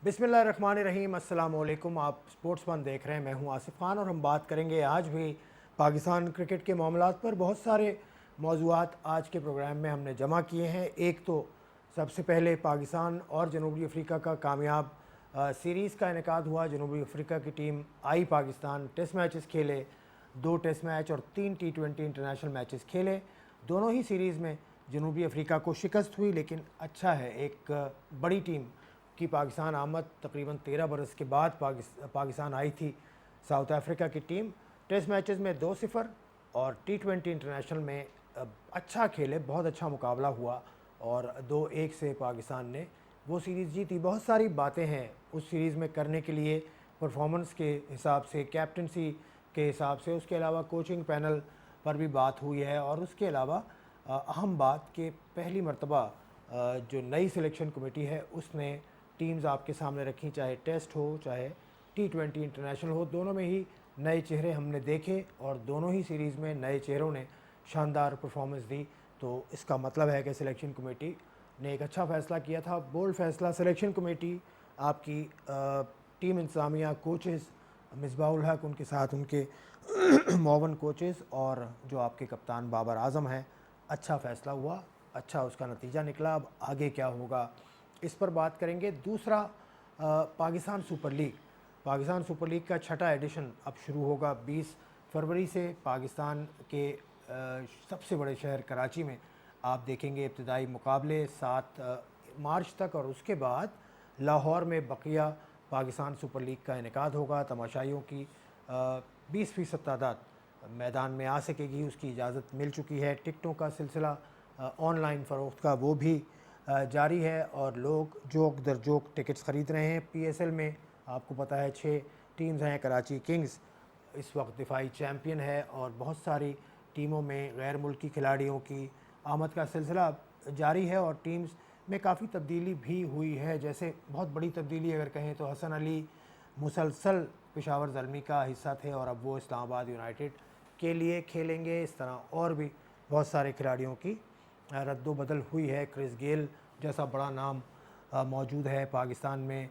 बिस्मिल्लाहिर्रहमानिर्रहीम, अस्सलाम वालेकुम। आप स्पोर्ट्स वन देख रहे हैं, मैं हूं आसिफ खान और हम बात करेंगे आज भी पाकिस्तान क्रिकेट के मामलात पर। बहुत सारे मौज़ूआत आज के प्रोग्राम में हमने जमा किए हैं। एक तो सबसे पहले पाकिस्तान और जनूबी अफ्रीका का कामयाब सीरीज़ का इनेकाद हुआ। जनूबी अफ्रीका की टीम आई पाकिस्तान, टेस्ट मैचेस खेले, 2 टेस्ट मैच और 3 T20 इंटरनेशनल मैचेस खेले। दोनों ही सीरीज़ में जनूबी अफ्रीका को शिकस्त हुई, लेकिन अच्छा है एक बड़ी टीम की पाकिस्तान आमद तकरीबन 13 बरस के बाद पाकिस्तान आई थी। साउथ अफ्रीका की टीम टेस्ट मैचेस में 2-0 और T20 इंटरनेशनल में अच्छा खेले, बहुत अच्छा मुकाबला हुआ और 2-1 से पाकिस्तान ने वो सीरीज़ जीती। बहुत सारी बातें हैं उस सीरीज़ में करने के लिए, परफॉर्मेंस के हिसाब से, कैप्टनसी के हिसाब से, उसके अलावा कोचिंग पैनल पर भी बात हुई है और उसके अलावा अहम बात कि पहली मरतबा जो नई सिलेक्शन कमेटी है उसने टीम्स आपके सामने रखी, चाहे टेस्ट हो चाहे T20 इंटरनेशनल हो। दोनों में ही नए चेहरे हमने देखे और दोनों ही सीरीज़ में नए चेहरों ने शानदार परफॉर्मेंस दी। तो इसका मतलब है कि सिलेक्शन कमेटी ने एक अच्छा फ़ैसला किया था, बोल्ड फ़ैसला। सिलेक्शन कमेटी आपकी टीम इंतज़ामिया, कोचेस मिसबाहुल हक, उनके साथ उनके मौवन कोचेस और जो आपके कप्तान बाबर आज़म हैं, अच्छा फ़ैसला हुआ, अच्छा उसका नतीजा निकला। अब आगे क्या होगा इस पर बात करेंगे। दूसरा, Pakistan super league, Pakistan super league का छठा एडिशन अब शुरू होगा 20 फरवरी से। पाकिस्तान के सबसे बड़े शहर कराची में आप देखेंगे इब्तदाई मुकाबले 7 मार्च तक और उसके बाद लाहौर में बकिया पाकिस्तान सुपर लीग का इनेकाद होगा। तमाशाइयों की 20% तादाद मैदान में आ सकेगी, उसकी इजाज़त मिल चुकी है। टिकटों का सिलसिला ऑनलाइन फ़रोख्त का वो भी जारी है और लोग जोक दर जोक टिकट्स ख़रीद रहे हैं। PSL में आपको पता है 6 टीम्स हैं। कराची किंग्स इस वक्त दिफाई चैम्पियन है और बहुत सारी टीमों में गैर मुल्की खिलाड़ियों की आमद का सिलसिला जारी है और टीम्स में काफ़ी तब्दीली भी हुई है। जैसे बहुत बड़ी तब्दीली अगर कहें तो हसन अली मुसलसल पेशावर ज़ल्मी का हिस्सा थे और अब वो इस्लामाबाद यूनाइटेड के लिए खेलेंगे। इस तरह और भी बहुत सारे खिलाड़ियों की रद्दोबदल हुई है। क्रिस गेल जैसा बड़ा नाम मौजूद है पाकिस्तान में,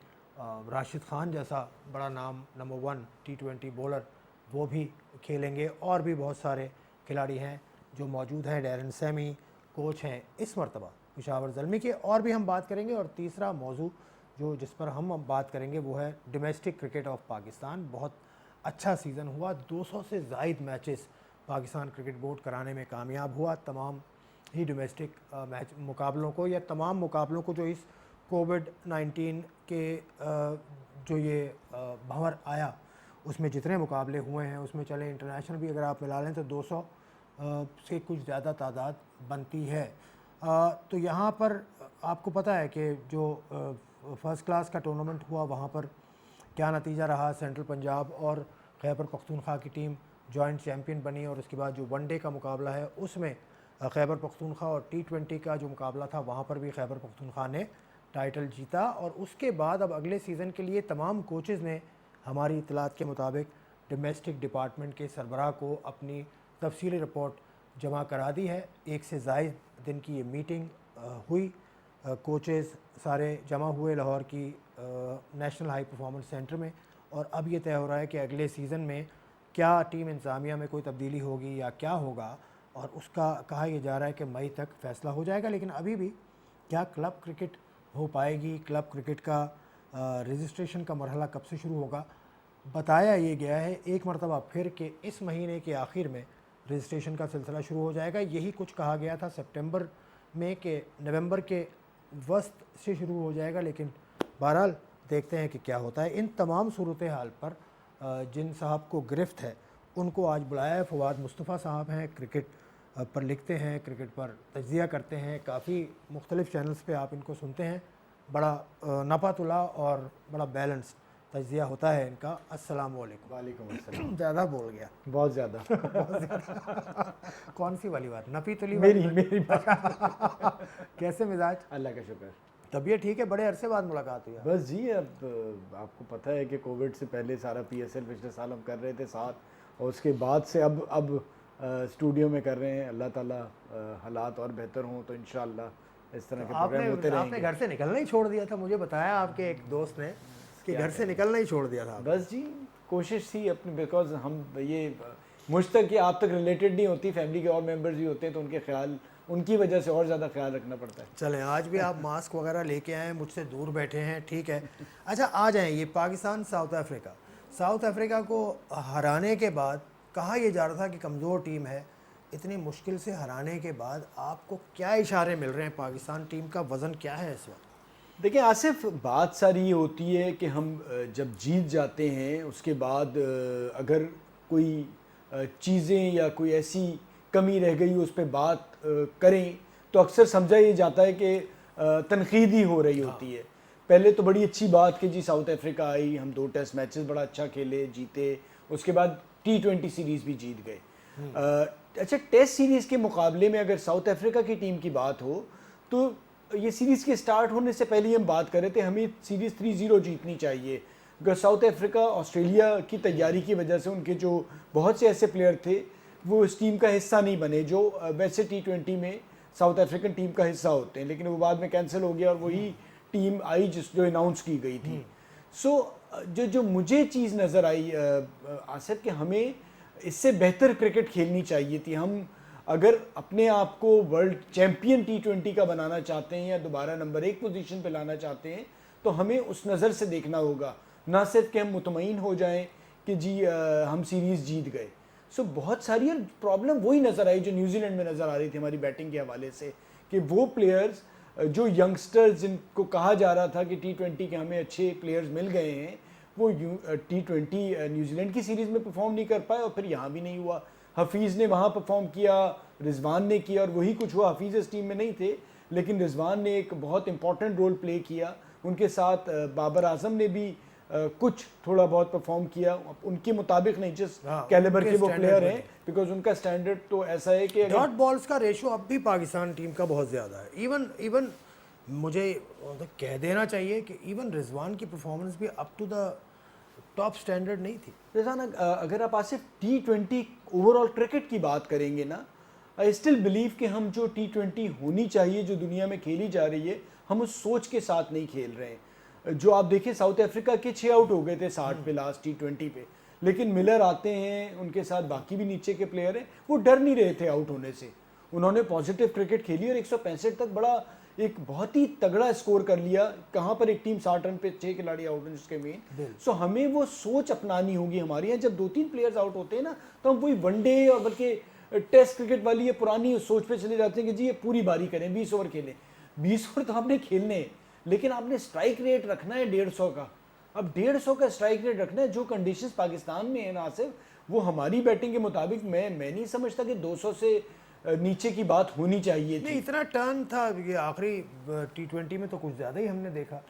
राशिद खान जैसा बड़ा नाम नंबर 1 T20 बॉलर, वो भी खेलेंगे और भी बहुत सारे खिलाड़ी हैं जो मौजूद हैं। डैरन सैमी कोच हैं इस मरतबा पेशावर ज़ल्मी के। और भी हम बात करेंगे और तीसरा मौजू जो जिस पर हम बात करेंगे वो है डोमेस्टिक क्रिकेट ऑफ पाकिस्तान। बहुत अच्छा सीज़न हुआ, 200 से ज़ायद मैचेस पाकिस्तान क्रिकेट बोर्ड कराने में कामयाब हुआ। तमाम ही डोमेस्टिक मैच मुकाबलों को या तमाम मुकाबलों को जो इस कोविड-19 के जो ये भंवर आया उसमें जितने मुकाबले हुए हैं उसमें चले इंटरनेशनल भी अगर आप मिला लें तो 200 से कुछ ज़्यादा तादाद बनती है। तो यहाँ पर आपको पता है कि जो फ़र्स्ट क्लास का टूर्नामेंट हुआ वहाँ पर क्या नतीजा रहा। सेंट्रल पंजाब और खैबर पख्तूनख्वा की टीम जॉइंट चैम्पियन बनी और उसके बाद जो वनडे का मुकाबला है उसमें खैबर पख्तूनख्वा और T20 का जो मुकाबला था वहाँ पर भी खैबर पख्तूनख्वा ने टाइटल जीता। और उसके बाद अब अगले सीज़न के लिए तमाम कोचेज़ ने हमारी इतलात के मुताबिक डोमेस्टिक डिपार्टमेंट के सरबराह को अपनी तफसीली रिपोर्ट जमा करा दी है। 1 से ज़ायद दिन की ये मीटिंग हुई, कोचेज़ सारे जमा हुए लाहौर की नेशनल हाई परफॉर्मेंस सेंटर में और अब ये तय हो रहा है कि अगले सीज़न में क्या टीम इंतज़ामिया में कोई तब्दीली होगी या क्या होगा, और उसका कहा यह जा रहा है कि मई तक फ़ैसला हो जाएगा। लेकिन अभी भी क्या क्लब क्रिकेट हो पाएगी, क्लब क्रिकेट का रजिस्ट्रेशन का मरहला कब से शुरू होगा, बताया ये गया है एक मरतबा फिर कि इस महीने के आखिर में रजिस्ट्रेशन का सिलसिला शुरू हो जाएगा। यही कुछ कहा गया था सितंबर में कि नवंबर के वस्त से शुरू हो जाएगा, लेकिन बहरहाल देखते हैं कि क्या होता है। इन तमाम सूरत हाल पर जिन साहब को गिरफ्त है उनको आज बुलाया है। फवाद मुस्तफ़ा साहब हैं, क्रिकेट पर लिखते हैं, क्रिकेट पर तज्ज़िया करते हैं, काफ़ी मुख्तलिफ़ चैनल्स पे आप इनको सुनते हैं। बड़ा नपातुला और बड़ा बैलेंस तज्ज़िया होता है इनका। अस्सलाम वालेकुम। वालेकुम अस्सलाम। ज़्यादा बोल गया। बहुत ज़्यादा। कौन सी वाली बात, नफ़ी तुली मेरी वाली? मेरी बात। कैसे मिजाज, अल्लाह का शुक्र। तबीयत ठीक है? बड़े अरसे बाद मुलाकात हुई। बस जी, अब आपको पता है कि कोविड से पहले सारा PSL पिछले साल हम कर रहे थे साथ, और उसके बाद से अब स्टूडियो में कर रहे हैं। अल्लाह ताला हालात और बेहतर हों तो इंशाअल्लाह इस तरह तो के प्रोग्राम होते आपने रहेंगे। घर से निकलना ही छोड़ दिया था, मुझे बताया आपके एक दोस्त ने कि घर से निकलना ही छोड़ दिया था। बस जी कोशिश थी अपनी, बिकॉज हम ये मुझ तक या आप तक रिलेटेड नहीं होती, फैमिली के और मेंबर्स भी होते हैं तो उनके ख्याल, उनकी वजह से और ज़्यादा ख्याल रखना पड़ता है। चलें, आज भी आप मास्क वगैरह लेके आए हैं, मुझसे दूर बैठे हैं, ठीक है। अच्छा, आ जाएं, ये Pakistan south Africa, south Africa को हराने के बाद कहा यह जा रहा था कि कमज़ोर टीम है, इतनी मुश्किल से हराने के बाद आपको क्या इशारे मिल रहे हैं? पाकिस्तान टीम का वज़न क्या है इस वक्त? देखिए आसिफ, बात सारी ये होती है कि हम जब जीत जाते हैं उसके बाद अगर कोई चीज़ें या कोई ऐसी कमी रह गई उस पर बात करें तो अक्सर समझा ये जाता है कि तनकीद ही हो रही होती है। पहले तो बड़ी अच्छी बात कि जी साउथ अफ्रीका आई, हम 2 टेस्ट मैचेस बड़ा अच्छा खेले, जीते, उसके बाद T20 सीरीज़ भी जीत गए। अच्छा, टेस्ट सीरीज़ के मुकाबले में अगर साउथ अफ्रीका की टीम की बात हो तो ये सीरीज़ के स्टार्ट होने से पहले ही हम बात कर रहे थे हमें सीरीज़ 3-0 जीतनी चाहिए, बिकॉज साउथ अफ्रीका ऑस्ट्रेलिया की तैयारी की वजह से उनके जो बहुत से ऐसे प्लेयर थे वो इस टीम का हिस्सा नहीं बने जो वैसे T20 में साउथ अफ्रीकन टीम का हिस्सा होते हैं, लेकिन वो बाद में कैंसिल हो गया और वही टीम आई जो अनाउंस की गई थी। सो जो मुझे चीज़ नज़र आई आसिफ, कि हमें इससे बेहतर क्रिकेट खेलनी चाहिए थी। हम अगर अपने आप को वर्ल्ड चैम्पियन T20 का बनाना चाहते हैं या दोबारा नंबर 1 पोजीशन पे लाना चाहते हैं तो हमें उस नज़र से देखना होगा, ना सिर्फ कि हम मुतमईन हो जाएं कि जी हम सीरीज़ जीत गए। सो बहुत सारी प्रॉब्लम वही नज़र आई जो न्यूजीलैंड में नज़र आ रही थी हमारी बैटिंग के हवाले से, कि वो प्लेयर्स जो यंगस्टर्स जिनको कहा जा रहा था कि T20 के हमें अच्छे प्लेयर्स मिल गए हैं, वो T20 न्यूजीलैंड की सीरीज़ में परफॉर्म नहीं कर पाए और फिर यहाँ भी नहीं हुआ। हफीज़ ने वहाँ परफॉर्म किया, रिजवान ने किया और वही कुछ हुआ। हफीज़ इस टीम में नहीं थे लेकिन रिजवान ने एक बहुत इंपॉर्टेंट रोल प्ले किया, उनके साथ बाबर आजम ने भी कुछ थोड़ा बहुत परफॉर्म किया, उनके मुताबिक नहीं, जिस कैलिबर के वो प्लेयर हैं, बिकॉज उनका स्टैंडर्ड तो ऐसा है कि डॉट बॉल्स का रेशो अब भी पाकिस्तान टीम का बहुत ज़्यादा है। इवन मुझे कह देना चाहिए कि इवन रिजवान की परफॉर्मेंस भी up to the top standard नहीं थी। रिजवान, अगर आप आज सिर्फ T20 ओवरऑल क्रिकेट की बात करेंगे ना, आई स्टिल बिलीव कि हम जो T20 होनी चाहिए जो दुनिया में खेली जा रही है, हम उस सोच के साथ नहीं खेल रहे हैं। जो आप देखिए साउथ अफ्रीका के 6 आउट हो गए थे 60 पे लास्ट T20 पे, लेकिन मिलर आते हैं, उनके साथ बाकी भी नीचे के प्लेयर हैं, वो डर नहीं रहे थे आउट होने से। उन्होंने पॉजिटिव क्रिकेट खेली और 165 तक बड़ा एक बहुत ही तगड़ा स्कोर कर लिया। कहाँ पर एक टीम 60 रन पे 6 खिलाड़ी आउट हैं जिसके मेन। सो हमें वो सोच अपनानी होगी हमारी यहाँ। जब 2-3 प्लेयर्स आउट होते हैं ना तो हम वही वनडे और बल्कि टेस्ट क्रिकेट वाली ये पुरानी सोच पे चले जाते हैं कि जी ये पूरी बारी करें, 20 ओवर खेलें। 20 ओवर तो आपने खेलने हैं, लेकिन आपने स्ट्राइक रेट रखना है 150 का। अब 150 का स्ट्राइक रेट रखना है। जो कंडीशंस पाकिस्तान में है ना सिर्फ, वो हमारी बैटिंग के मुताबिक मैं नहीं समझता कि 200 से नीचे की बात होनी चाहिए थी। नहीं, इतना टर्न था ये आखिरी T20 में तो कुछ ज़्यादा ही हमने देखा।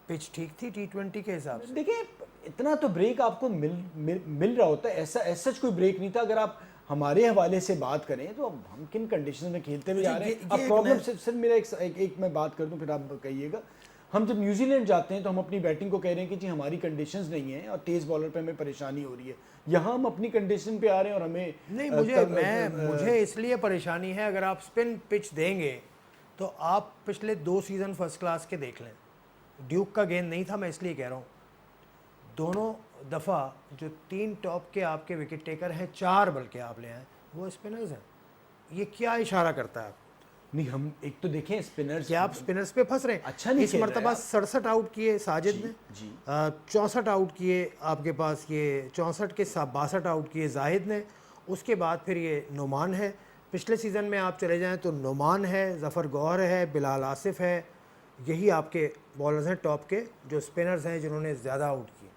पिच ठीक थी T20 के हिसाब से। देखिए इतना तो ब्रेक आपको मिल रहा होता है, ऐसा कोई ब्रेक नहीं था। अगर आप हमारे हवाले से बात करें तो हम किन कंडीशन में खेलते हुए जा रहे हैं। अब प्रॉब्लम सिर्फ मेरा एक मैं बात कर दूं फिर आप कहिएगा। हम जब न्यूजीलैंड जाते हैं तो हम अपनी बैटिंग को कह रहे हैं कि जी हमारी कंडीशंस नहीं है और तेज़ बॉलर पे हमें परेशानी हो रही है। यहाँ हम अपनी कंडीशन पे आ रहे हैं और हमें नहीं, मुझे इसलिए परेशानी है, अगर आप स्पिन पिच देंगे तो आप पिछले 2 सीज़न फर्स्ट क्लास के देख लें। ड्यूक का गेंद नहीं था, मैं इसलिए कह रहा हूँ। दोनों दफ़ा जो 3 टॉप के आपके विकेट टेकर हैं, 4 बल्कि आप ले आए, वो स्पिनर्स हैं। ये क्या इशारा करता है? नहीं, हम एक तो देखें स्पिनर्स, क्या आप स्पिनर्स पे फंस रहे हैं? अच्छा नहीं, इस मरतबा 67 आउट किए साजिद ने, 64 आउट किए आपके पास, ये 64 के 62 आउट किए जाहिद ने। उसके बाद फिर ये नुमान है। पिछले सीज़न में आप चले जाएं तो नुमान है, ज़फ़र गौहर है, बिलाल आसिफ है, यही आपके बॉलर्स हैं टॉप के जो स्पिनर्स हैं जिन्होंने ज़्यादा आउट किए।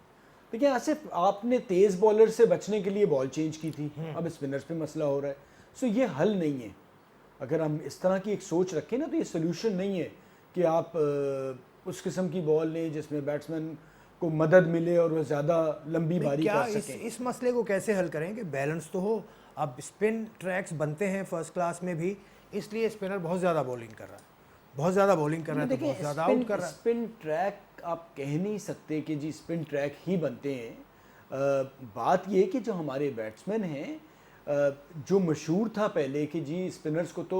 देखिए आसिफ, आपने तेज़ बॉलर से बचने के लिए बॉल चेंज की थी, अब स्पिनर्स पे मसला हो रहा है। सो ये हल नहीं है। अगर हम इस तरह की एक सोच रखें ना तो ये सोल्यूशन नहीं है कि आप उस किस्म की बॉल लें जिसमें बैट्समैन को मदद मिले और वह ज़्यादा लंबी बारी कर सकें। इस मसले को कैसे हल करें कि बैलेंस तो हो? अब स्पिन ट्रैक्स बनते हैं फर्स्ट क्लास में भी, इसलिए स्पिनर बहुत ज़्यादा बॉलिंग कर रहा है, बहुत ज़्यादा बॉलिंग कर रहा है, तो बहुत ज़्यादा आउट कर रहा है। स्पिन ट्रैक आप कह नहीं सकते कि जी स्पिन ट्रैक ही बनते हैं। बात ये कि जो हमारे बैट्समैन हैं, जो मशहूर था पहले कि जी स्पिनर्स को तो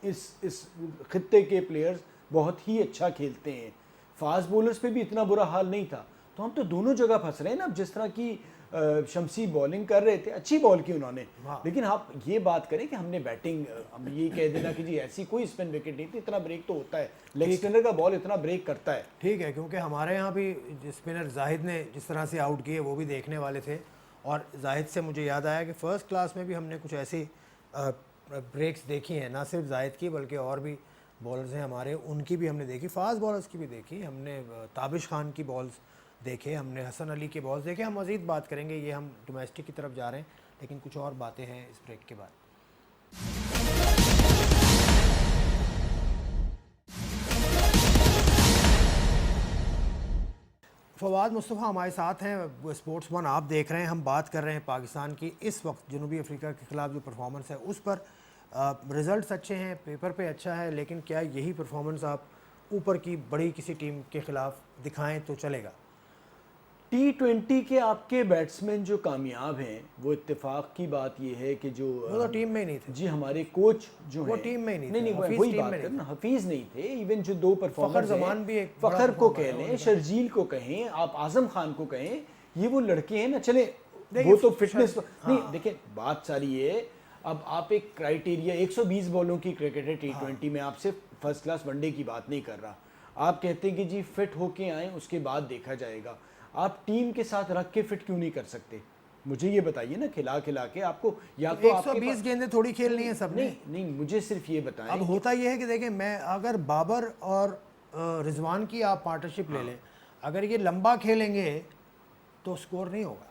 इस खित्ते के प्लेयर्स बहुत ही अच्छा खेलते हैं। फास्ट बॉलर्स पे भी इतना बुरा हाल नहीं था, तो हम तो दोनों जगह फंस रहे हैं ना। अब जिस तरह की शमसी बॉलिंग कर रहे थे, अच्छी बॉल की उन्होंने, लेकिन आप ये बात करें कि हमने बैटिंग, हम ये कह देना कि जी ऐसी कोई स्पिन विकेट नहीं थी, इतना ब्रेक तो होता है, लेग स्पिनर का बॉल इतना ब्रेक करता है। ठीक है, क्योंकि हमारे यहाँ भी स्पिनर जाहिद ने जिस तरह से आउट किए वो भी देखने वाले थे, और जाहिद से मुझे याद आया कि फ़र्स्ट क्लास में भी हमने कुछ ऐसी ब्रेक्स देखी हैं, ना सिर्फ जाहिद की बल्कि और भी बॉलर्स हैं हमारे, उनकी भी हमने देखी, फास्ट बॉलर्स की भी देखी हमने, ताबिश खान की बॉल्स देखे हमने, हसन अली के बॉल्स देखे। हम मज़ीद बात करेंगे, ये हम डोमेस्टिक की तरफ जा रहे हैं, लेकिन कुछ और बातें हैं इस ब्रेक के बाद। फवाद मुस्तफ़ा हमारे साथ हैं, स्पोर्ट्स वन आप देख रहे हैं। हम बात कर रहे हैं पाकिस्तान की इस वक्त जनूबी अफ्रीका के ख़िलाफ़ जो परफॉर्मेंस है उस पर। रिज़ल्ट्स अच्छे हैं, पेपर पे अच्छा है, लेकिन क्या यही परफॉर्मेंस आप ऊपर की बड़ी किसी टीम के ख़िलाफ़ दिखाएं तो चलेगा? T20 के आपके बैट्समैन जो कामयाब हैं, वो इत्तेफाक की बात ये है कि जो वो तो टीम में ही नहीं थे जी, हमारे कोच जो वो हैं, टीम में ही नहीं नहीं थे, नहीं हफीज़ वही टीम बात में कर नहीं ना, हफीज़ नहीं थे। इवन जो दो परफॉर्मर जमान भी एक बड़ा फ़खर को performer कह है, लें, वो शर्जील को कहें, आप आज़म खान को कहें, ये वो लड़के हैं ना। चले देखिए, वो तो फिटनेस नहीं, हाँ। देखिए बात सारी है। अब आप एक क्राइटेरिया, 120 बॉलों की क्रिकेट है T20 में, आपसे फर्स्ट क्लास वनडे की बात नहीं कर रहा। आप कहते हैं कि जी फिट होके आए, उसके बाद देखा जाएगा। आप टीम के साथ रख के फिट क्यों नहीं कर सकते? मुझे ये बताइए ना, खिला खिला के आपको, या तो आपके 120 गेंदें थोड़ी खेलनी है सबने। नहीं नहीं, मुझे सिर्फ ये बताएं। अब होता ये है कि देखिए, मैं अगर बाबर और रिजवान की आप पार्टनरशिप ले लें, अगर ये लंबा खेलेंगे तो स्कोर नहीं होगा।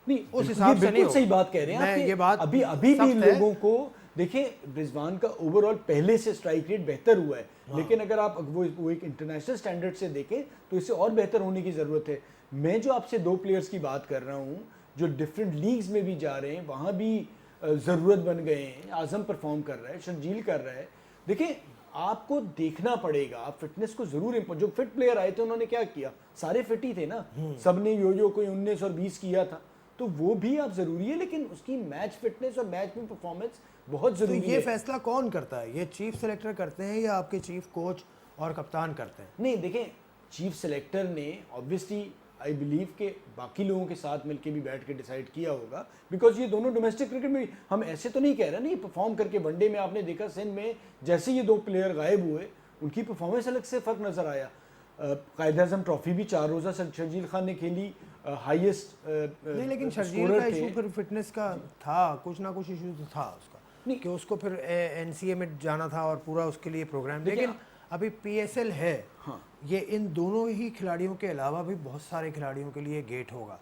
नहीं, उस हिसाब से नहीं बिल्कुल सही होगा। बात कह रहे हैं मैं आप। ये बात अभी अभी भी सख्त है। लोगों को देखिए, रिजवान का ओवरऑल पहले से स्ट्राइक रेट बेहतर हुआ है, लेकिन अगर आप वो एक इंटरनेशनल स्टैंडर्ड से देखें तो इससे और बेहतर होने की ज़रूरत है। मैं जो आपसे दो प्लेयर्स की बात कर रहा हूँ जो डिफरेंट लीग्स में भी जा रहे हैं, वहाँ भी ज़रूरत बन गए हैं। आज़म परफॉर्म कर रहा है, शर्जील कर रहा है। देखिए, आपको देखना पड़ेगा, आप फिटनेस को जरूर, जो फिट प्लेयर आए थे उन्होंने क्या किया, सारे फिट ही थे ना, सबने यो कोई 19 और 20 किया था, तो वो भी आप जरूरी है, लेकिन उसकी मैच फिटनेस और मैच में परफॉर्मेंस बहुत तो जरूरी है। ये फैसला कौन करता है? ये चीफ सेलेक्टर करते हैं या आपके चीफ कोच और कप्तान करते हैं? नहीं, देखें, चीफ सेलेक्टर ने ऑब्वियसली आई बिलीव के बाकी लोगों के साथ मिलकर भी बैठ के डिसाइड किया होगा, बिकॉज ये दोनों डोमेस्टिक क्रिकेट में, हम ऐसे तो नहीं कह रहे ना, ये परफॉर्म करके वनडे में आपने देखा सिंध में जैसे ये दो प्लेयर गायब हुए, उनकी परफॉर्मेंस अलग से फ़र्क नज़र आया। कायद-ए-आज़म ट्रॉफी भी 4 रोज़ा शर्जील खान ने खेली, हाईएस्ट नहीं, लेकिन शर्जील का इशू फिर फिटनेस का था, कुछ ना कुछ इशू तो था उसका, नहीं कि उसको फिर एनसीए में जाना था और पूरा उसके लिए प्रोग्राम। लेकिन अभी पीएसएल है, हाँ, ये इन दोनों ही खिलाड़ियों के अलावा भी बहुत सारे खिलाड़ियों के लिए गेट होगा।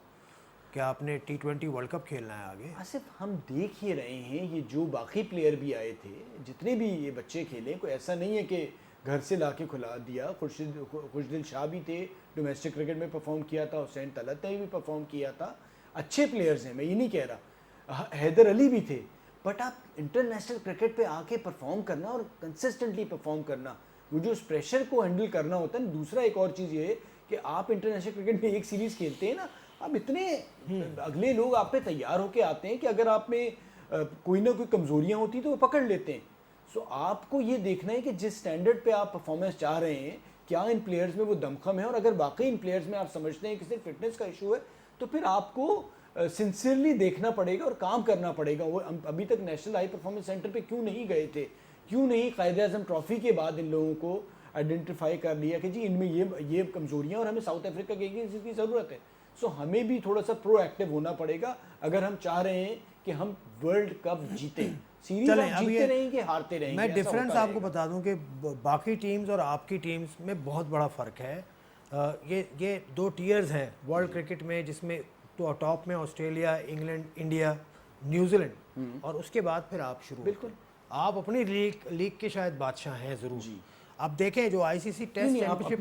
क्या आपने T20 वर्ल्ड कप खेलना है आगे? आसिफ, हम देख ही रहे हैं, ये जो बाकी प्लेयर भी आए थे, जितने भी ये बच्चे खेले, कोई ऐसा नहीं है कि घर से ला के खुला दिया। खुशदिल शाह भी थे, डोमेस्टिक क्रिकेट में परफॉर्म किया था, हुसैन तलत ने भी परफॉर्म किया था, अच्छे प्लेयर्स हैं, मैं ये नहीं कह रहा। हैदर अली भी थे, बट आप इंटरनेशनल क्रिकेट पे आके परफॉर्म करना और कंसिस्टेंटली परफॉर्म करना, वो जो उस प्रेशर को हैंडल करना होता है ना। दूसरा एक और चीज़ ये है कि आप इंटरनेशनल क्रिकेट में एक सीरीज़ खेलते हैं ना, अब इतने अगले लोग आप पे तैयार होके आते हैं कि अगर आप में कोई ना कोई कमज़ोरियाँ होती तो वो पकड़ लेते हैं। सो आपको ये देखना है कि जिस स्टैंडर्ड पे आप परफॉर्मेंस चाह रहे हैं, क्या इन प्लेयर्स में वो दमखम है, और अगर वाकई इन प्लेयर्स में आप समझते हैं कि सिर्फ फिटनेस का इशू है, तो फिर आपको सिंसियरली देखना पड़ेगा और काम करना पड़ेगा। वो अभी तक नेशनल हाई परफॉर्मेंस सेंटर पे क्यों नहीं गए थे, क्यों नहीं कायद-ए-आज़म ट्रॉफी के बाद इन लोगों को आइडेंटिफाई कर लिया कि जी इनमें ये कमज़ोरियाँ और हमें साउथ अफ्रीका की इसकी ज़रूरत है। सो हमें भी थोड़ा सा प्रोएक्टिव होना पड़ेगा अगर हम चाह रहे हैं कि हम वर्ल्ड कप जीतें। सीरीज आप जीतते रहेंगे, हारते रहेंगे। मैं डिफरेंस आपको बता दूं कि बाकी टीम्स और आपकी टीम्स में बहुत बड़ा फ़र्क है। ये दो टीयर्स हैं वर्ल्ड क्रिकेट में, जिसमें तो टॉप में ऑस्ट्रेलिया, इंग्लैंड, इंडिया, न्यूजीलैंड, और उसके बाद फिर आप शुरू। बिल्कुल, आप अपनी लीग के शायद बादशाह हैं ज़रूर। अब देखें जो आईसीसी टेस्ट चैंपियनशिप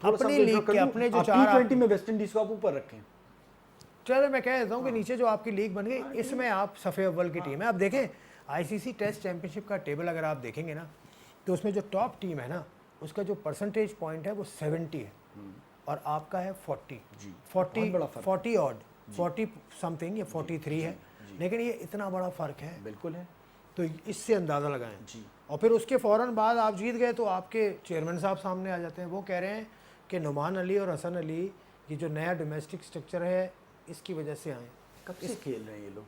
अपनी लीग के अपने जो T20 में वेस्ट इंडीज को आप ऊपर रखें। चलो मैं कह देता हूँ कि नीचे जो आपकी लीग बन गई, इसमें आप सफ़े अव्वल की टीम है। अब देखें आईसीसी टेस्ट चैंपियनशिप का टेबल अगर आप देखेंगे ना, तो उसमें जो टॉप टीम है ना, उसका जो परसेंटेज पॉइंट है वो 70 है और आपका है 40 ऑड, 40 समथिंग या 43 है। लेकिन ये इतना बड़ा फ़र्क है, बिल्कुल है। तो इससे अंदाज़ा लगाएं जी। और फिर उसके फ़ौरन बाद आप जीत गए तो आपके चेयरमैन साहब सामने आ जाते हैं, वो कह रहे हैं कि नुमान अली और हसन अली ये जो नया डोमेस्टिक स्ट्रक्चर है इसकी वजह से आए। कब से खेल रहे हैं ये लोग,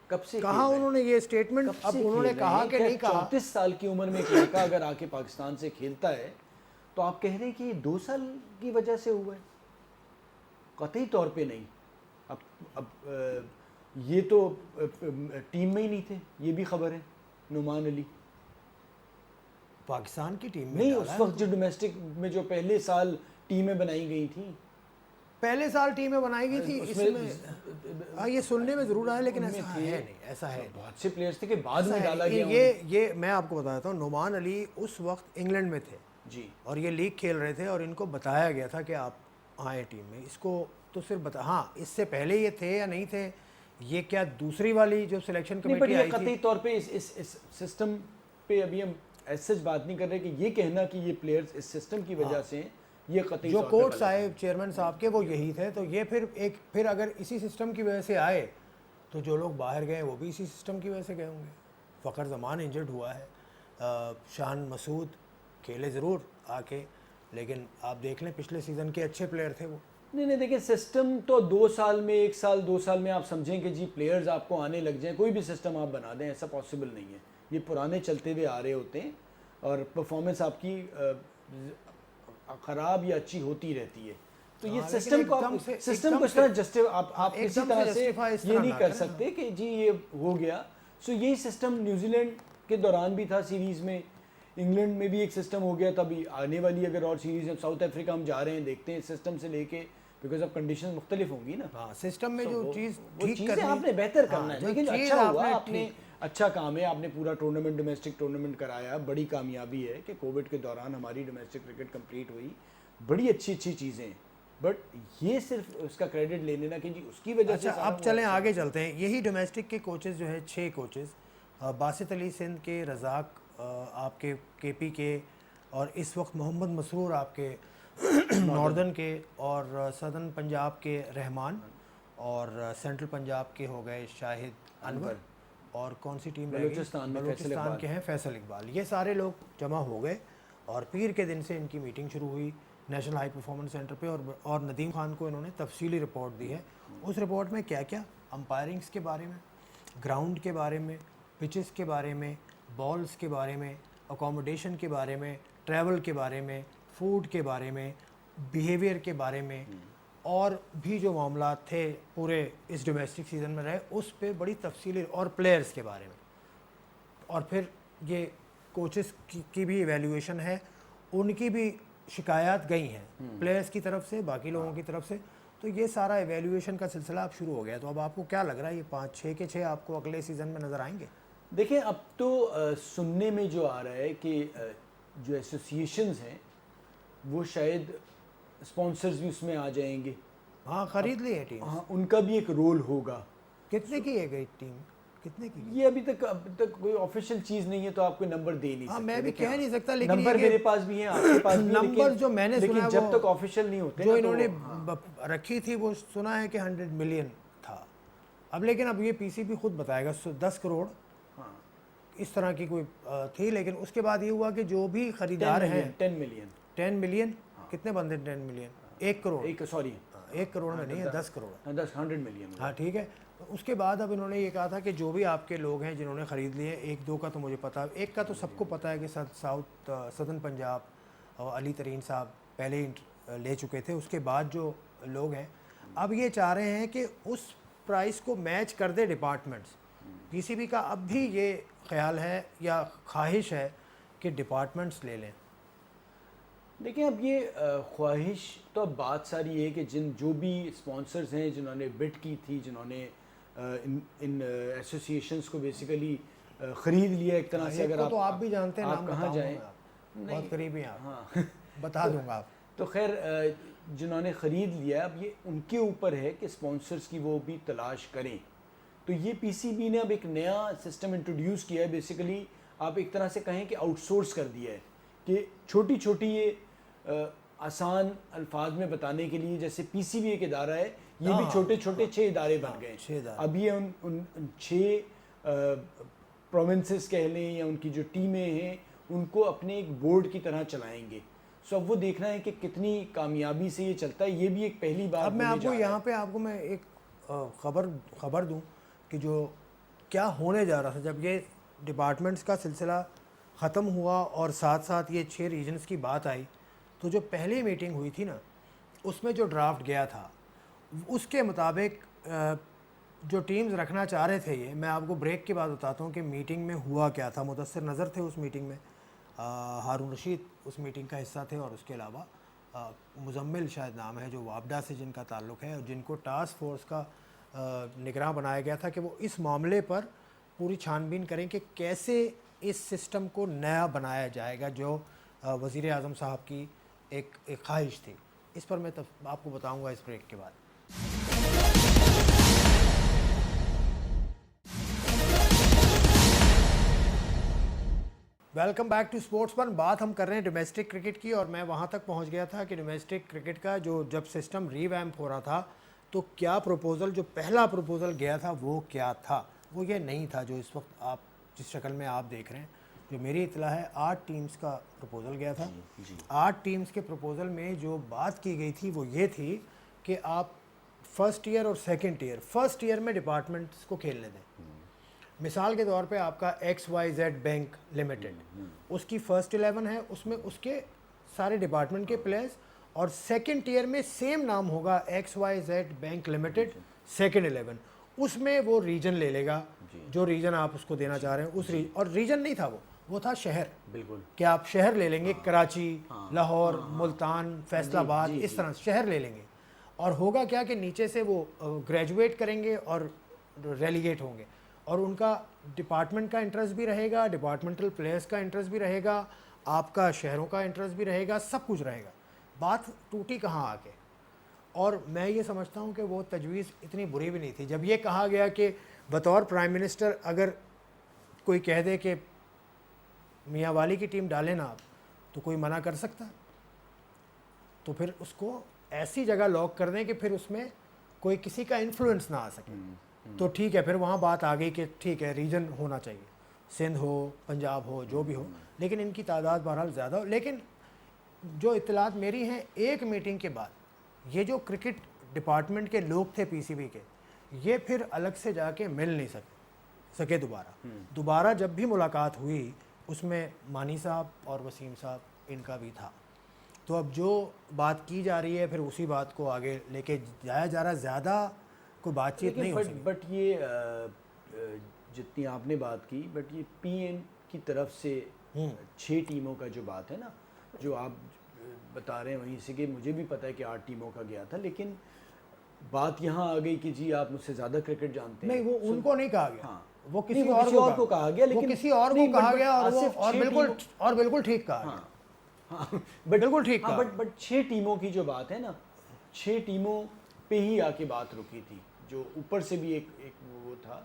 कब से कहा खेल रहे हैं? उन्होंने ये स्टेटमेंट, कब अब से उन्होंने खेल रहे कहा हैं? कि क्या नहीं कहा। 34 साल की उम्र में एक लड़का अगर आके पाकिस्तान से खेलता है तो आप कह रहे हैं कि ये 2 साल की वजह से हुआ है? कतई तौर पे नहीं। अब ये तो टीम में ही नहीं थे, ये भी खबर है। नुमान अली पाकिस्तान की टीम में नहीं, डाला उस है वक्त जो डोमेस्टिक में जो पहले साल टीमें बनाई गई थी, पहले साल टीमें बनाई गई थी। उसमें इसमें ये सुनने में ज़रूर आया लेकिन ऐसा थे। है नहीं, ऐसा है नहीं। बहुत से प्लेयर्स थे कि बाद ऐसा में है डाला नहीं। गया ये मैं आपको बताता हूँ, नुमान अली उस वक्त इंग्लैंड में थे जी। और ये लीग खेल रहे थे और इनको बताया गया था कि आप आए टीम में। इसको तो सिर्फ बता, हाँ इससे पहले ये थे या नहीं थे, ये क्या दूसरी वाली जो सिलेक्शन नहीं, बट कमेटी ये आई कतई थी। तौर पे इस सिस्टम पे अभी हम सच बात नहीं कर रहे कि ये कहना कि ये प्लेयर्स इस सिस्टम की वजह से हैं, ये कतई जो तौर पे कोच गलत साहब चेयरमैन साहब के वो यही थे, तो ये फिर अगर इसी सिस्टम की वजह से आए तो जो लोग बाहर गए वो भी इसी सिस्टम की वजह से गए होंगे। फ़खर जमान इंजर्ड हुआ है, शान मसूद खेले ज़रूर आके, लेकिन आप देख लें पिछले सीज़न के अच्छे प्लेयर थे वो। नहीं, देखिए सिस्टम तो 2 साल में, 1 साल 2 साल में आप समझें कि जी प्लेयर्स आपको आने लग जाएं, कोई भी सिस्टम आप बना दें, ऐसा पॉसिबल नहीं है। ये पुराने चलते हुए आ रहे होते हैं और परफॉर्मेंस आपकी ख़राब या अच्छी होती रहती है। तो ये सिस्टम को आप सिस्टम को इस तरह आप किसी तरह से ये नहीं कर सकते कि जी ये हो गया। सो यही सिस्टम न्यूजीलैंड के दौरान भी था सीरीज़ में, इंग्लैंड में भी एक सिस्टम हो गया, तभी आने वाली अगर और सीरीज़ है, साउथ अफ्रीका हम जा रहे हैं, देखते हैं सिस्टम से लेके, बिकॉज अब कंडीशन मुख्तलिफ होंगी ना। हाँ, सिस्टम में जो चीज़ वो ठीक चीज़ें करनी, आपने बेहतर करना है। जो लेकिन चीज़ अच्छा हुआ, आपने आपने अच्छा काम है, आपने पूरा टूर्नामेंट डोमेस्टिक टूर्नामेंट कराया, बड़ी कामयाबी है कि कोविड के दौरान हमारी डोमेस्टिक क्रिकेट कंप्लीट हुई, बड़ी अच्छी चीज़ें हैं। बट ये सिर्फ उसका क्रेडिट ले लेना कि जी उसकी वजह से अच्छा, अब चलें आगे चलते हैं। यही डोमेस्टिक के कोचेस जो है 6 कोचेस, बासित अली सिंध के, रज़ाक आपके केपी के, और इस वक्त मोहम्मद मसरूर आपके नॉर्दर्न के, और सदर्न पंजाब के रहमान, और सेंट्रल पंजाब के हो गए शाहिद अनवर, और कौन सी टीम बलूचिस्तान के हैं फैसल इकबाल। ये सारे लोग जमा हो गए और पीर के दिन से इनकी मीटिंग शुरू हुई नेशनल हाई परफॉर्मेंस सेंटर पे, और नदीम खान को इन्होंने तफसीली रिपोर्ट दी है। उस रिपोर्ट में क्या क्या, अंपायरिंग्स के बारे में, ग्राउंड के बारे में, पिचेस के बारे में, बॉल्स के बारे में, अकोमोडेशन के बारे में, ट्रैवल के बारे में, फूड के बारे में, बिहेवियर के बारे में, और भी जो मामला थे पूरे इस डोमेस्टिक सीज़न में रहे उस पे बड़ी तफसीली, और प्लेयर्स के बारे में, और फिर ये कोचेस की भी इवैल्यूएशन है, उनकी भी शिकायत गई हैं प्लेयर्स की तरफ से, बाकी लोगों की तरफ से। तो ये सारा इवैल्यूएशन का सिलसिला अब शुरू हो गया। तो अब आपको क्या लग रहा है, ये 5-6 के 6 आपको अगले सीज़न में नज़र आएंगे? देखिए, अब तो सुनने में जो आ रहा है कि जो एसोसिएशंस हैं वो शायद स्पॉन्सर्स भी उसमें आ जाएंगे। हाँ, ख़रीद ली है टीम। हाँ, उनका भी एक रोल होगा। कितने की है गई टीम, कितने की? ये अभी तक कोई ऑफिशियल चीज़ नहीं है, तो आपको नंबर दे नहीं सकते। मैं भी कह नहीं सकता, लेकिन नंबर मेरे पास भी है, आपके पास भी है, नंबर जो मैंने सुना है जब तक ऑफिशियल नहीं होते जो ना, इन्होंने रखी थी वो सुना है कि 100 मिलियन था। अब लेकिन अब ये पीसीबी खुद बताएगा 10 करोड़ इस तरह की कोई थी, लेकिन उसके बाद ये हुआ कि जो भी खरीदार हैं 10 मिलियन कितने बनते 10 मिलियन 1 करोड़, 1 करोड़ में नहीं है, 10 करोड़, 100 मिलियन। हाँ ठीक है। तो उसके बाद अब इन्होंने ये कहा था कि जो भी आपके लोग हैं जिन्होंने ख़रीद लिए, 1-2 का तो मुझे पता है, एक का तो सबको पता है कि सदर्न पंजाब और अली तरीन साहब पहले ही ले चुके थे। उसके बाद जो लोग हैं अब ये चाह रहे हैं कि उस प्राइस को मैच कर दे डिपार्टमेंट्स। पीसीबी का अब भी ये ख्याल है या ख्वाहिश है कि डिपार्टमेंट्स ले लें। देखिए, अब ये ख्वाहिश तो अब बात सारी है कि जो भी स्पॉन्सर्स हैं जिन्होंने बिड की थी, जिन्होंने इन एसोसिएशंस को बेसिकली ख़रीद लिया एक तरह से। अगर आप तो आप भी जानते हैं, आप कहाँ जाएँ, बहुत करीबी हैं आप। हाँ बता दूंगा आप। तो खैर, जिन्होंने ख़रीद लिया, अब ये उनके ऊपर है कि स्पॉन्सर्स की वो भी तलाश करें। तो ये पीसीबी ने अब एक नया सिस्टम इंट्रोड्यूस किया है। बेसिकली आप एक तरह से कहें कि आउटसोर्स कर दिया है कि छोटी छोटी ये आसान अल्फाज में बताने के लिए, जैसे पीसीबी एक इदारा है, ये भी छोटे छोटे 6 इदारे बन गए। अब ये उन 6 प्रोविंसेस कह लें या उनकी जो टीमें हैं उनको अपने एक बोर्ड की तरह चलाएंगे। सो अब वो देखना है कि कितनी कामयाबी से ये चलता है। ये भी एक पहली बार अब मैं होने आपको जा रहा है। यहाँ पे आपको मैं एक खबर दूँ कि जो क्या होने जा रहा था जब ये डिपार्टमेंट्स का सिलसिला ख़त्म हुआ और साथ साथ ये 6 रीजन्स की बात आई, तो जो पहली मीटिंग हुई थी ना, उसमें जो ड्राफ्ट गया था उसके मुताबिक जो टीम्स रखना चाह रहे थे, ये मैं आपको ब्रेक के बाद बताता हूँ कि मीटिंग में हुआ क्या था। मुदस्सिर नज़र थे उस मीटिंग में, हारून रशीद उस मीटिंग का हिस्सा थे, और उसके अलावा मुजम्मिल शायद नाम है जो वापडा से जिनका ताल्लुक़ है, और जिनको टास्क फोर्स का निगरान बनाया गया था कि वो इस मामले पर पूरी छानबीन करें कि कैसे इस सिस्टम को नया बनाया जाएगा, जो वज़ीर आज़म साहब की एक ख्वाहिश थी। इस पर मैं आपको बताऊंगा इस ब्रेक के बाद। Welcome back to Sportsman. बात हम कर रहे हैं डोमेस्टिक क्रिकेट की, और मैं वहाँ तक पहुँच गया था कि डोमेस्टिक क्रिकेट का जब सिस्टम रीवैम्प हो रहा था, तो क्या प्रपोज़ल, जो पहला प्रपोज़ल गया था वो क्या था? वो ये नहीं था जो इस वक्त आप जिस शक्ल में आप देख रहे हैं। जो मेरी इतला है 8 टीम्स का प्रपोज़ल गया था। 8 टीम्स के प्रपोज़ल में जो बात की गई थी वो ये थी कि आप फर्स्ट ईयर और सेकंड ईयर, फर्स्ट ईयर में डिपार्टमेंट्स को खेलने दें। मिसाल के तौर पे आपका XYZ बैंक लिमिटेड, उसकी फर्स्ट 11 है, उसमें उसके सारे डिपार्टमेंट के प्लेयर्स, और सेकंड टीयर में सेम नाम होगा XYZ बैंक लिमिटेड सेकंड 11, उसमें वो रीजन ले लेगा जो रीजन आप उसको देना चाह रहे हैं उस और रीजन नहीं था वो था शहर। बिल्कुल, कि आप शहर ले लेंगे, कराची, लाहौर, मुल्तान, फैसलाबाद, इस तरह शहर ले लेंगे, और होगा क्या कि नीचे से वो ग्रेजुएट करेंगे और रेलीगेट होंगे, और उनका डिपार्टमेंट का इंटरेस्ट भी रहेगा, डिपार्टमेंटल प्लेयर्स का इंटरेस्ट भी रहेगा, आपका शहरों का इंटरेस्ट भी रहेगा, सब कुछ रहेगा। बात टूटी कहाँ आके, और मैं ये समझता हूँ कि वो तजवीज़ इतनी बुरी भी नहीं थी। जब ये कहा गया कि बतौर प्राइम मिनिस्टर अगर कोई कह दे कि मियाँ वाली की टीम डालें ना आप, तो कोई मना कर सकता है? तो फिर उसको ऐसी जगह लॉक कर दें कि फिर उसमें कोई किसी का इन्फ्लुएंस ना आ सके। तो ठीक है, फिर वहाँ बात आ गई कि ठीक है रीजन होना चाहिए, सिंध हो, पंजाब हो, जो भी हो, लेकिन इनकी तादाद बहरहाल ज़्यादा हो। लेकिन जो इत्तलात मेरी हैं, एक मीटिंग के बाद ये जो क्रिकेट डिपार्टमेंट के लोग थे PCB के, ये फिर अलग से जाके मिल नहीं सके दोबारा जब भी मुलाकात हुई उसमें मानी साहब और वसीम साहब इनका भी था। तो अब जो बात की जा रही है फिर उसी बात को आगे लेके जाया जा रहा है, ज़्यादा कोई बातचीत नहीं हो सकी। बट ये जितनी आपने बात की, बट ये PM की तरफ से 6 टीमों का जो बात है ना, जो आप बता रहे हैं वहीं से, कि मुझे भी पता है कि 8 टीमों का गया था, लेकिन बात यहाँ आ गई कि जी आप मुझसे ज़्यादा क्रिकेट जानते हैं। नहीं, वो उनको नहीं कहा गया। हाँ, वो किसी और को कहा गया, लेकिन वो किसी और को कहा गया, और बिल्कुल ठीक कहा गया। हाँ, बिल्कुल ठीक कहा। बट 6 टीमों की जो बात है ना, 6 टीमों पे ही आके बात रुकी थी। जो ऊपर से भी एक वो था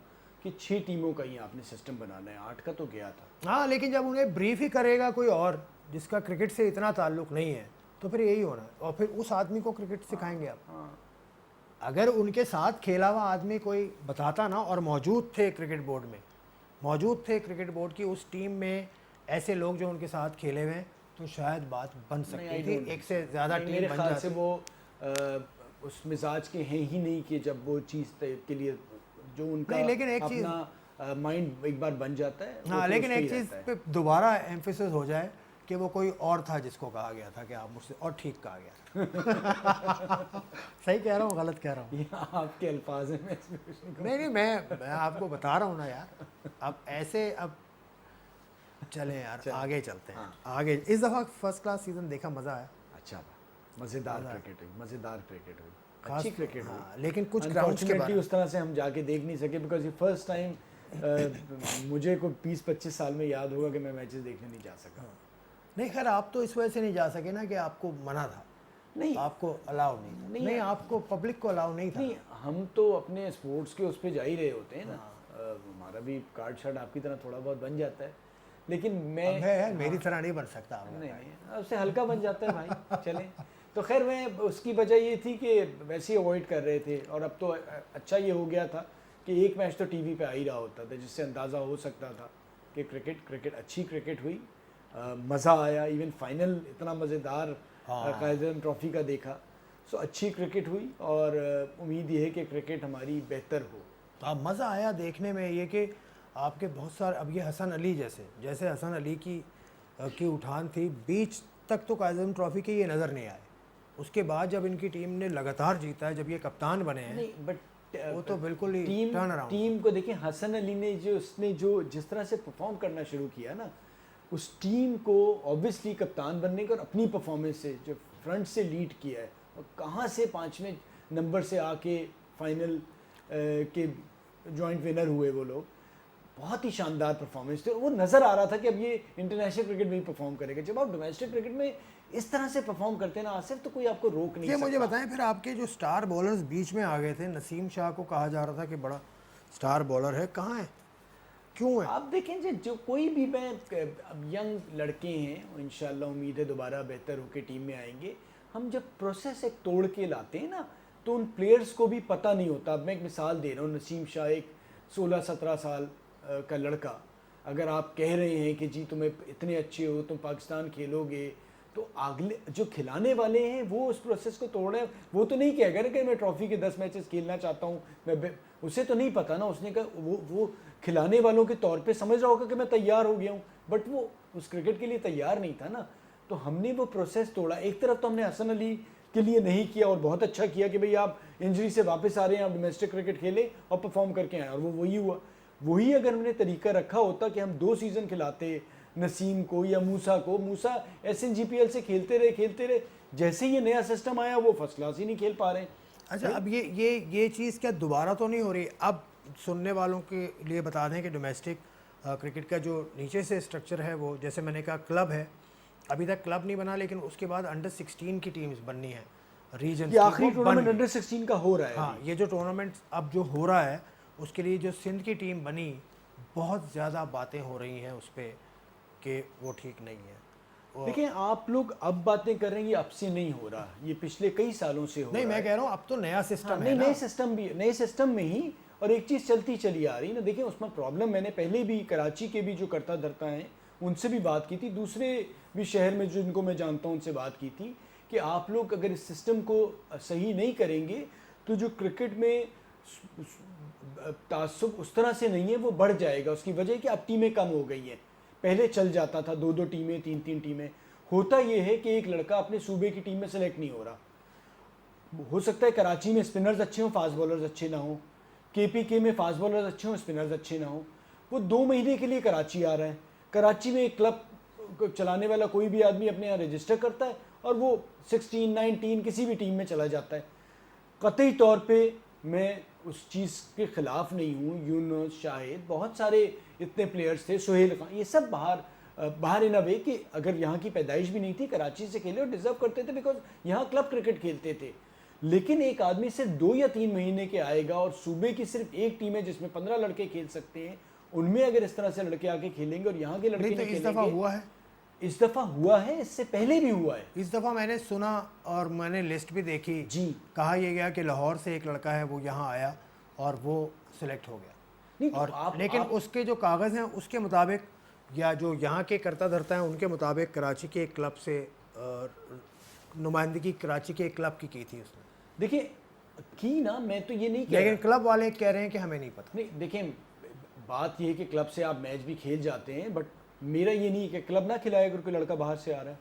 कि 6 टीमों का ही आपने सिस्टम बनाना है, 8 का तो गया था। हाँ, लेकिन जब उन्हें ब्रीफ ही करेगा कोई और जिसका क्रिकेट से इतना ताल्लुक नहीं है, तो फिर यही होना है, और फिर उस आदमी को क्रिकेट सिखाएंगे आप। अगर उनके साथ खेला हुआ आदमी कोई बताता ना, और मौजूद थे क्रिकेट बोर्ड की उस टीम में ऐसे लोग जो उनके साथ खेले हुए हैं, तो शायद बात बन सकती थी, एक से ज़्यादा टीम बन जाती। से वो उस मिजाज के हैं ही नहीं कि जब वो चीज़ के लिए जो उनका नहीं, लेकिन एक चीज़ अपना माइंड एक बार बन जाता है। हाँ, लेकिन एक चीज़ पे दोबारा एम्फेसिस हो जाए कि वो कोई और था जिसको कहा गया था कि आप मुझसे, और ठीक कहा गया था। सही कह रहा हूँ, गलत कह रहा हूँ? आपके अल्फाज में नहीं, मैं आपको बता रहा हूँ ना यार। अब ऐसे अब चलें यार, आगे चलते हैं। आगे इस दफ़ा फर्स्ट क्लास सीज़न देखा, मज़ा आया। अच्छा, मज़ेदार क्रिकेट हुई, अच्छी क्रिकेट हुई। लेकिन कुछ ग्राउंड्स के बारे में उस तरह से हम जाके देख नहीं सके, बिकॉज ये फर्स्ट टाइम मुझे कोई 20-25 साल में याद होगा कि मैं मैचेस देखने नहीं जा सका। नहीं, खैर आप तो इस वजह से नहीं जा सके ना कि आपको मना था, नहीं आपको अलाउ नहीं था। नहीं, आपको पब्लिक को अलाउ नहीं था। नहीं, हम तो अपने स्पोर्ट्स के उस पर जा ही रहे होते हैं ना। हमारा भी कार्ड शार्ड आपकी तरह थोड़ा बहुत बन जाता है, लेकिन मैं मेरी तरह नहीं बन सकता। नहीं, उससे हल्का बन जाता है भाई। चलें, तो खैर मैं उसकी वजह ये थी कि वैसे ही अवॉइड कर रहे थे, और अब तो अच्छा ये हो गया था कि एक मैच तो टीवी पे आ ही रहा होता था, जिससे अंदाज़ा हो सकता था कि क्रिकेट अच्छी क्रिकेट हुई, मज़ा आया, इवन फाइनल इतना मज़ेदार कायदे ट्रॉफी का देखा। सो अच्छी क्रिकेट हुई और उम्मीद ये है कि क्रिकेट हमारी बेहतर हो। तो अब मज़ा आया देखने में ये कि आपके बहुत सारे, अब ये हसन अली जैसे हसन अली की उठान थी, बीच तक तो कायदे ट्रॉफी के ये नज़र नहीं आए। उसके बाद जब इनकी टीम ने लगातार जीता है, जब ये कप्तान बने हैं, नहीं बट वो तो बिल्कुल ही टर्न अराउंड। टीम को देखें, हसन अली ने जो जिस तरह से परफॉर्म करना शुरू किया ना, उस टीम को ऑब्वियसली कप्तान बनने का और अपनी परफॉर्मेंस से जो फ्रंट से लीड किया है, और कहाँ से 5वें नंबर से आके फाइनल के जॉइंट विनर हुए वो लोग, बहुत ही शानदार परफॉर्मेंस थे। और वो नज़र आ रहा था कि अब ये इंटरनेशनल क्रिकेट में ही परफॉर्म करेगा। जब आप डोमेस्टिक क्रिकेट में इस तरह से परफॉर्म करते हैं ना आसिफ, तो कोई आपको रोक नहीं ये सकता। मुझे बताएं फिर, आपके जो स्टार बॉलर्स बीच में आ गए थे, नसीम शाह को कहा जा रहा था कि बड़ा स्टार बॉलर है, कहाँ है, क्यों है? आप देखें जो कोई भी, मैं अब यंग लड़के हैं, इंशाल्लाह उम्मीद है दोबारा बेहतर होकर टीम में आएंगे। हम जब प्रोसेस एक तोड़ के लाते हैं ना, तो उन प्लेयर्स को भी पता नहीं होता। अब मैं एक मिसाल दे रहा हूँ, नसीम शाह एक 16-17 साल का लड़का, अगर आप कह रहे हैं कि जी तुम्हें इतने अच्छे हो, तुम पाकिस्तान खेलोगे, तो अगले जो खिलाने वाले हैं वो उस प्रोसेस को तोड़ रहे हैं। वो तो नहीं कहेगा ना कि मैं ट्रॉफी के 10 मैचेस खेलना चाहता हूँ, उसे तो नहीं पता ना। उसने कहा वो खिलाने वालों के तौर पे समझ रहा होगा कि मैं तैयार हो गया हूँ, बट वो उस क्रिकेट के लिए तैयार नहीं था ना। तो हमने वो प्रोसेस तोड़ा। एक तरफ तो हमने हसन अली के लिए नहीं किया, और बहुत अच्छा किया कि भाई आप इंजरी से वापस आ रहे हैं, आप डोमेस्टिक क्रिकेट खेले और परफॉर्म करके आए, और वो वही हुआ। वही अगर हमने तरीका रखा होता कि हम 2 सीज़न खिलाते नसीम को या मूसा को, मूसा SNGPL से खेलते रहे, जैसे ये नया सिस्टम आया वो फर्स्ट क्लास ही नहीं खेल पा रहे हैं। अच्छा, अब ये चीज़ क्या दोबारा तो नहीं हो रही? अब सुनने वालों के लिए बता दें कि डोमेस्टिक क्रिकेट का जो नीचे से स्ट्रक्चर है, वो जैसे मैंने कहा क्लब है, अभी तक क्लब नहीं बना, लेकिन उसके बाद अंडर 16 की टीम्स बननी है रीजन। ये आखिरी टूर्नामेंट अंडर 16 का हो रहा है। हाँ, ये जो टूर्नामेंट अब जो हो रहा है, उसके लिए जो सिंध की टीम बनी, बहुत ज़्यादा बातें हो रही हैं उस पर कि वो ठीक नहीं है। देखिए, आप लोग अब बातें कर रहे हैं, ये अब से नहीं हो रहा, ये पिछले कई सालों से हो रहा है। नहीं, मैं कह रहा हूँ अब तो नया सिस्टम है नहीं, ना। नए सिस्टम में ही, और एक चीज़ चलती चली आ रही ना। देखिए, उसमें प्रॉब्लम, मैंने पहले भी कराची के भी जो करता धरता हैं उनसे भी बात की थी, दूसरे भी शहर में जिनको मैं जानता हूँ उनसे बात की थी, कि आप लोग अगर इस सिस्टम को सही नहीं करेंगे तो जो क्रिकेट में तासुब उस तरह से नहीं है, वो बढ़ जाएगा। उसकी वजह कि अब टीमें कम हो गई हैं। पहले चल जाता था 2-2 टीमें, 3-3 टीमें। होता ये है कि एक लड़का अपने सूबे की टीम में सेलेक्ट नहीं हो रहा। हो सकता है कराची में स्पिनर्स अच्छे हों, फास्ट बॉलर्स अच्छे ना हों, KPK में फास्ट बॉलर्स अच्छे हों, स्पिनर्स अच्छे ना हों। वो 2 महीने के लिए कराची आ रहा है। कराची में एक क्लब चलाने वाला कोई भी आदमी अपने यहाँ रजिस्टर करता है और वो 16, 19 किसी भी टीम में चला जाता है। कतई तौर पे मैं उस चीज़ के ख़िलाफ़ नहीं हूँ। यूनुस, शाहिद, बहुत सारे इतने प्लेयर्स थे, सुहेल खान, ये सब बाहर इन अ वे कि अगर यहाँ की पैदाइश भी नहीं थी, कराची से खेले और डिज़र्व करते थे, बिकॉज यहाँ क्लब क्रिकेट खेलते थे। लेकिन एक आदमी सिर्फ 2 या 3 महीने के आएगा और सूबे की सिर्फ एक टीम है जिसमें 15 लड़के खेल सकते हैं, उनमें अगर इस तरह से लड़के आके खेलेंगे और यहाँ के लड़के नहीं इस दफ़ा हुआ है, इस दफ़ा हुआ है, इससे पहले भी हुआ है। इस दफ़ा मैंने सुना और मैंने लिस्ट भी देखी जी, कहा यह गया कि लाहौर से एक लड़का है वो यहाँ आया और वो सिलेक्ट हो गया। नहीं और तो लेकिन उसके जो कागज़ हैं उसके मुताबिक, या जो यहाँ के करता धरता है उनके मुताबिक, कराची के एक क्लब से नुमाइंदगी कराची के एक क्लब की थी उसने। देखिए की ना, मैं तो ये नहीं कह लेकिन रहा। क्लब वाले कह रहे हैं कि हमें नहीं पता। नहीं, देखिए बात ये है कि क्लब से आप मैच भी खेल जाते हैं, बट मेरा ये नहीं है कि क्लब ना खिलाए अगर कोई लड़का बाहर से आ रहा है।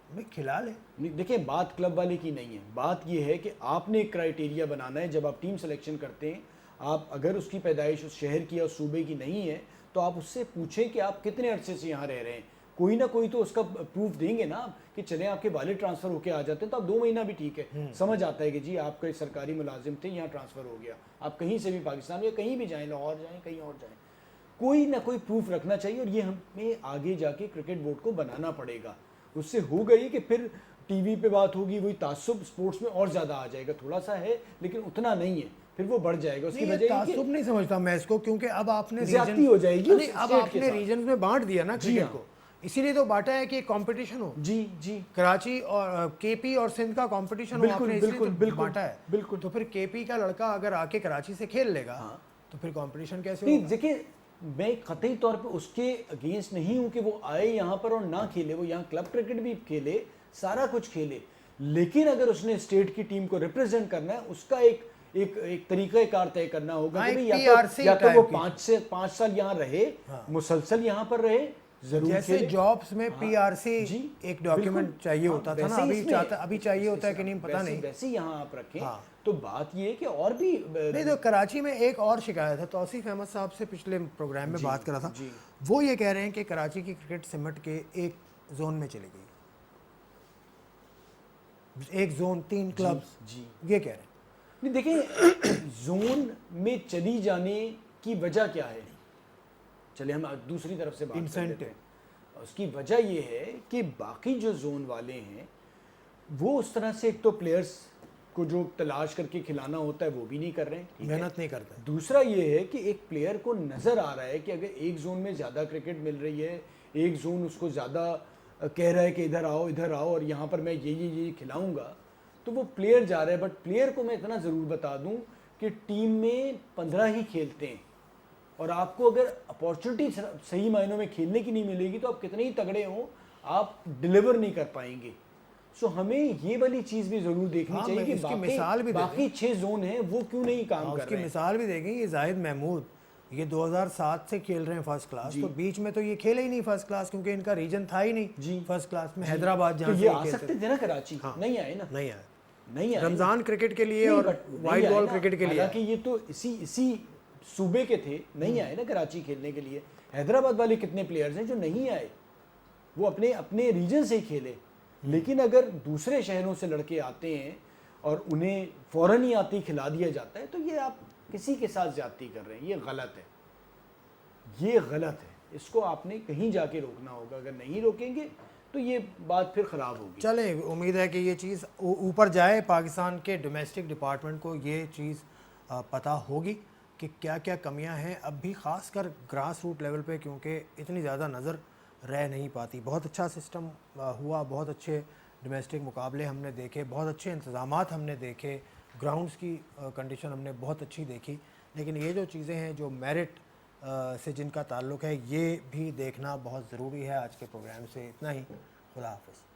भाई खिला ले। नहीं, देखिए बात क्लब वाले की नहीं है, बात ये है कि आपने एक क्राइटेरिया बनाना है जब आप टीम सिलेक्शन करते हैं। आप अगर उसकी पैदाइश उस शहर की या उस सूबे की नहीं है तो आप उससे पूछें कि आप कितने अरसे से यहाँ रह रहे हैं। कोई ना कोई तो उसका प्रूफ देंगे ना कि चले आपके वालिद ट्रांसफ़र होके आ जाते हैं तो आप 2 महीना भी ठीक है, समझ आता है कि जी आपका सरकारी मुलाजिम थे, यहाँ ट्रांसफ़र हो गया, आप कहीं से भी पाकिस्तान या कहीं भी जाएँ, लाहौर जाएँ, कहीं और जाएँ, कोई ना कोई प्रूफ रखना चाहिए। और ये हमें आगे जाके क्रिकेट बोर्ड को बनाना पड़ेगा। उससे हो गई कि फिर टीवी पे बात होगी, वही तासुब स्पोर्ट्स में और ज़्यादा आ जाएगा। थोड़ा सा है लेकिन उतना नहीं है, फिर वो बढ़ जाएगा। उसकी वजह तासुब नहीं समझता मैं इसको, क्योंकि अब आपने ज़्यादती हो जाएगी। नहीं, अब आपने रीजन में बांट दिया ना क्रिकेट को, इसीलिए तो बांटा है कि कंपटीशन हो। जी जी, कराची और KP और सिंध का कंपटीशन हो, बिल्कुल आपने बिल्कुल इसलिए बिल्कुल बांटा है। बिल्कुल। तो फिर KP का लड़का अगर आके कराची से खेल लेगा हाँ, तो फिर कंपटीशन कैसे नहीं होगा? देखिए मैं कतई तौर पे उसके अगेंस्ट नहीं हूँ कि वो आए यहाँ पर और ना खेले, वो यहाँ क्लब क्रिकेट भी खेले, सारा कुछ खेले, लेकिन अगर उसने स्टेट की टीम को रिप्रेजेंट करना है, उसका एक तरीक़ाकार तय करना होगा हाँ, कि भाई एक या तो PRC वो टाइप 5 साल यहाँ रहे, मुसलसल यहाँ पर रहे, जरूर जैसे खेले। जॉब्स में हाँ, पीआरसी जी, एक डॉक्यूमेंट बिल्कुल। चाहिए हाँ, होता था ना, वैसे ही इसमें अभी चाहिए होता है कि नहीं पता नहीं। वैसे यहाँ आप रखें। हाँ। तो बात ये है कि और भी नहीं तो कराची में एक और शिकायत है, तौसीफ अहमद साहब से पिछले प्रोग्राम में बात करा था, जी। वो ये कह रहे हैं कि कराची की क्रिकेट सिमट के एक जोन में चली गई, एक जोन 3 क्लब्स, जी ये कह रहे हैं। नहीं, देखिए जोन में चली जाने की वजह क्या है, चले हम दूसरी तरफ से बात कर लेते हैं। उसकी वजह ये है कि बाकी जो जोन वाले हैं वो उस तरह से एक तो प्लेयर्स को जो तलाश करके खिलाना होता है वो भी नहीं कर रहे हैं, ठीक है? मेहनत नहीं करते। दूसरा ये है कि एक प्लेयर को नज़र आ रहा है कि अगर एक जोन में ज़्यादा क्रिकेट मिल रही है, एक जोन उसको ज़्यादा कह रहा है कि इधर आओ और यहाँ पर मैं ये खिलाऊंगा, तो वो प्लेयर जा रहा है। बट प्लेयर को मैं इतना ज़रूर बता दूं कि टीम में 15 ही खेलते हैं, और आपको अगर अपॉर्चुनिटी सही मायनों में खेलने की नहीं मिलेगी तो आप कितने ही तगड़े हों, आप डिलीवर नहीं कर पाएंगे। सो हमें ये वाली चीज़ भी ज़रूर देखनी चाहिए कि बाकी 6 जोन हैं वो क्यों नहीं काम कर रहे हैं। उसकी मिसाल भी देखें, ये जाहिद महमूद ये 2007 से खेल रहे हैं फर्स्ट क्लास, तो बीच में तो ये खेले ही नहीं फर्स्ट क्लास, क्योंकि इनका रीजन था ही नहीं फर्स्ट क्लास में। हैदराबाद जहाँ तो ये आ सकते थे ना कराची, नहीं आए ना, नहीं आए रमज़ान क्रिकेट के लिए और वाइट बॉल क्रिकेट के लिए। हालांकि ये तो इसी सूबे के थे, नहीं आए ना कराची खेलने के लिए। हैदराबाद वाले कितने प्लेयर्स हैं जो नहीं आए, वो अपने रीजन से ही खेले। लेकिन अगर दूसरे शहरों से लड़के आते हैं और उन्हें फ़ौरन ही आती खिला दिया जाता है, तो ये आप किसी के साथ ज्यादती कर रहे हैं, ये गलत है, ये गलत है। इसको आपने कहीं जाके रोकना होगा, अगर नहीं रोकेंगे तो ये बात फिर ख़राब होगी। चले, उम्मीद है कि ये चीज़ ऊपर जाए, पाकिस्तान के डोमेस्टिक डिपार्टमेंट को ये चीज़ पता होगी कि क्या क्या कमियां हैं अब भी, ख़ासकर ग्रास रूट लेवल पे, क्योंकि इतनी ज़्यादा नज़र रह नहीं पाती। बहुत अच्छा सिस्टम हुआ, बहुत अच्छे डोमेस्टिक मुकाबले हमने देखे, बहुत अच्छे इंतज़ामात हमने देखे, ग्राउंड्स की कंडीशन हमने बहुत अच्छी देखी, लेकिन ये जो चीज़ें हैं जो मेरिट से जिनका ताल्लुक़ है, ये भी देखना बहुत ज़रूरी है। आज के प्रोग्राम से इतना ही, खुदा हाफ़िज़।